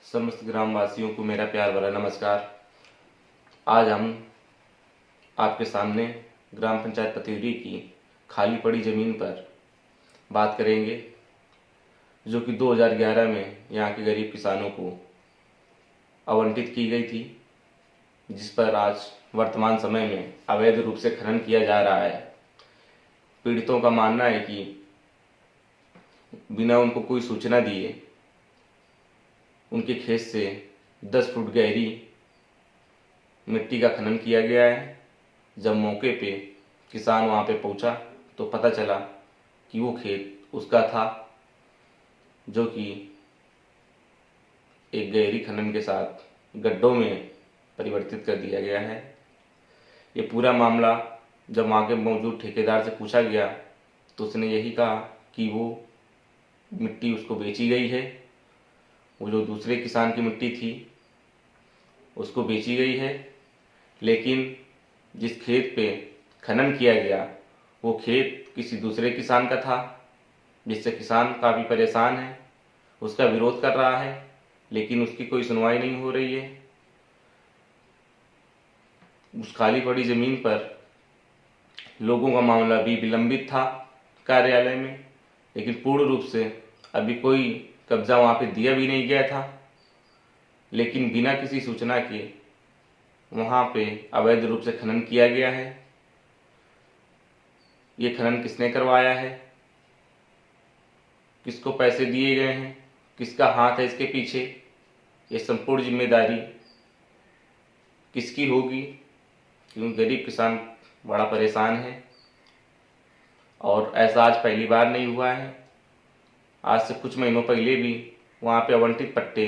समस्त ग्रामवासियों को मेरा प्यार भरा नमस्कार। आज हम आपके सामने ग्राम पंचायत पतेवरी की खाली पड़ी ज़मीन पर बात करेंगे, जो कि 2011 में यहाँ के गरीब किसानों को आवंटित की गई थी, जिस पर आज वर्तमान समय में अवैध रूप से खनन किया जा रहा है। पीड़ितों का मानना है कि बिना उनको कोई सूचना दिए उनके खेत से 10 फुट गहरी मिट्टी का खनन किया गया है। जब मौके पे किसान वहाँ पे पहुँचा तो पता चला कि वो खेत उसका था, जो कि एक गहरी खनन के साथ गड्ढों में परिवर्तित कर दिया गया है। ये पूरा मामला जब वहाँ के मौजूद ठेकेदार से पूछा गया तो उसने यही कहा कि वो मिट्टी उसको बेची गई है, वो जो दूसरे किसान की मिट्टी थी उसको बेची गई है, लेकिन जिस खेत पे खनन किया गया वो खेत किसी दूसरे किसान का था, जिससे किसान काफ़ी परेशान है, उसका विरोध कर रहा है, लेकिन उसकी कोई सुनवाई नहीं हो रही है। उस खाली पड़ी ज़मीन पर लोगों का मामला भी विलंबित था कार्यालय में, लेकिन पूर्ण रूप से अभी कोई कब्जा वहाँ पे दिया भी नहीं गया था। लेकिन बिना किसी सूचना के वहाँ पे अवैध रूप से खनन किया गया है। ये खनन किसने करवाया है, किसको पैसे दिए गए हैं, किसका हाथ है इसके पीछे, ये संपूर्ण जिम्मेदारी किसकी होगी, क्योंकि गरीब किसान बड़ा परेशान है। और ऐसा आज पहली बार नहीं हुआ है, आज से कुछ महीनों पहले भी वहाँ पे आवंटित पट्टे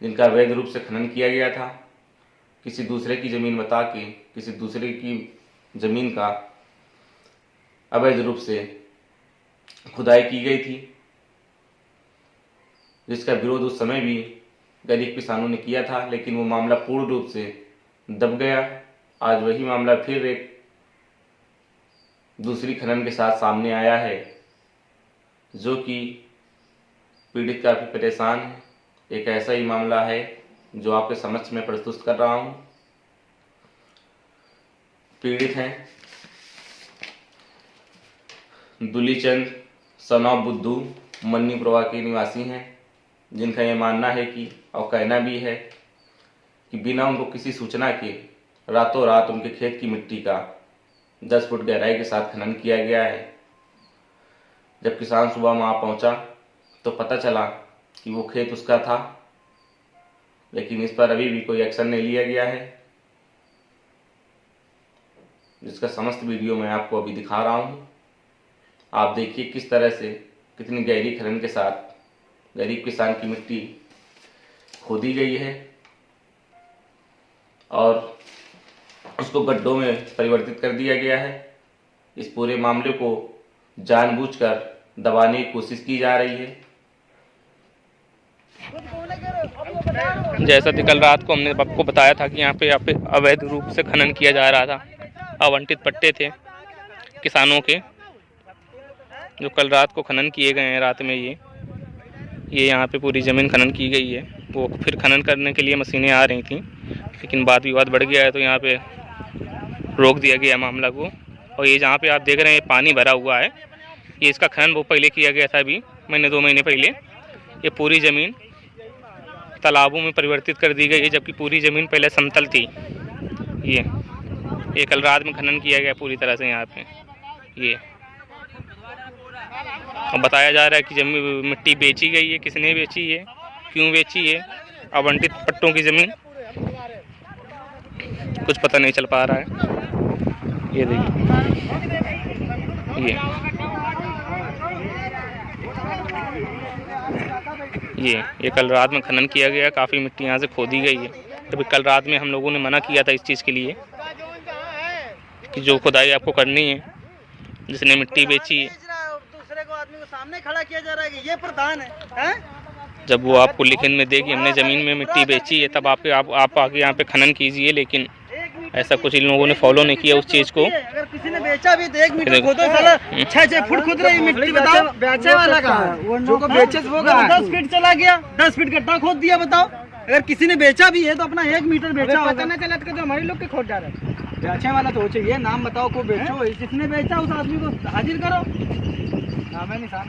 जिनका अवैध रूप से खनन किया गया था, किसी दूसरे की ज़मीन बता के किसी दूसरे की ज़मीन का अवैध रूप से खुदाई की गई थी, जिसका विरोध उस समय भी गरीब किसानों ने किया था, लेकिन वो मामला पूर्ण रूप से दब गया। आज वही मामला फिर एक दूसरी खनन के साथ सामने आया है, जो कि पीड़ित काफ़ी परेशान है। एक ऐसा ही मामला है जो आपके समक्ष में प्रस्तुत कर रहा हूँ। पीड़ित हैं दुलीचंद सनॉफ बुद्धू मन्नी प्रभा के निवासी हैं, जिनका यह मानना है कि और कहना भी है कि बिना उनको किसी सूचना के रातों रात उनके खेत की मिट्टी का 10 फुट गहराई के साथ खनन किया गया है। जब किसान सुबह वहाँ पहुँचा तो पता चला कि वो खेत उसका था, लेकिन इस पर अभी भी कोई एक्शन नहीं लिया गया है, जिसका समस्त वीडियो मैं आपको अभी दिखा रहा हूँ। आप देखिए किस तरह से कितनी गहरी खनन के साथ गरीब किसान की मिट्टी खोदी गई है और उसको गड्ढों में परिवर्तित कर दिया गया है। इस पूरे मामले को जानबूझकर दबाने की कोशिश की जा रही है। जैसा कि कल रात को हमने आपको बताया था कि यहाँ पे अवैध रूप से खनन किया जा रहा था। आवंटित पट्टे थे किसानों के, जो कल रात को खनन किए गए हैं। रात में ये यहाँ पे पूरी ज़मीन खनन की गई है। वो फिर खनन करने के लिए मशीनें आ रही थी, लेकिन वाद विवाद बढ़ गया है तो यहाँ पे रोक दिया गया मामला को। और ये जहाँ पे आप देख रहे हैं पानी भरा हुआ है, ये इसका खनन वो पहले किया गया था, अभी 2 महीने पहले। ये पूरी ज़मीन तालाबों में परिवर्तित कर दी गई है, जबकि पूरी ज़मीन पहले समतल थी। ये कल रात में खनन किया गया पूरी तरह से यहाँ पे। ये और बताया जा रहा है कि जमीन मिट्टी बेची गई है। किसने बेची है, क्यों बेची है आवंटित पट्टों की ज़मीन, कुछ पता नहीं चल पा रहा है। ये देखिए, ये कल रात में खनन किया गया। काफ़ी मिट्टी यहाँ से खोदी गई है। तभी कल रात में हम लोगों ने मना किया था इस चीज़ के लिए कि जो खुदाई आपको करनी है, जिसने मिट्टी बेची है, दूसरे को आदमी को सामने खड़ा किया जा रहा है कि ये प्रधान है। जब वो आपको लिखित में देगी हमने ज़मीन में मिट्टी बेची है, तब आप आके यहाँ पे खनन कीजिए। लेकिन ऐसा कुछ इन लोगों ने फॉलो नहीं किया उस चीज़ को। अगर किसी ने बेचा भी तो 1 मीटर खोदो साला 6-6 फुट खुद रही मिट्टी। बताओ बेचे वाला कहाँ, जो को बेचे वो कहाँ? 10 फीट चला गया, 10 फीट गड्ढा खोद दिया। बताओ अगर किसी ने बेचा भी है तो अपना 1 मीटर बेचा होगा। पता ना चला तो हमारे लोग के खोद जा रहे हैं। बेचे वाला तो चाहिए, नाम बताओ को बेचो, जिसने बेचा उस आदमी को हाजिर करो। नाम है निशान।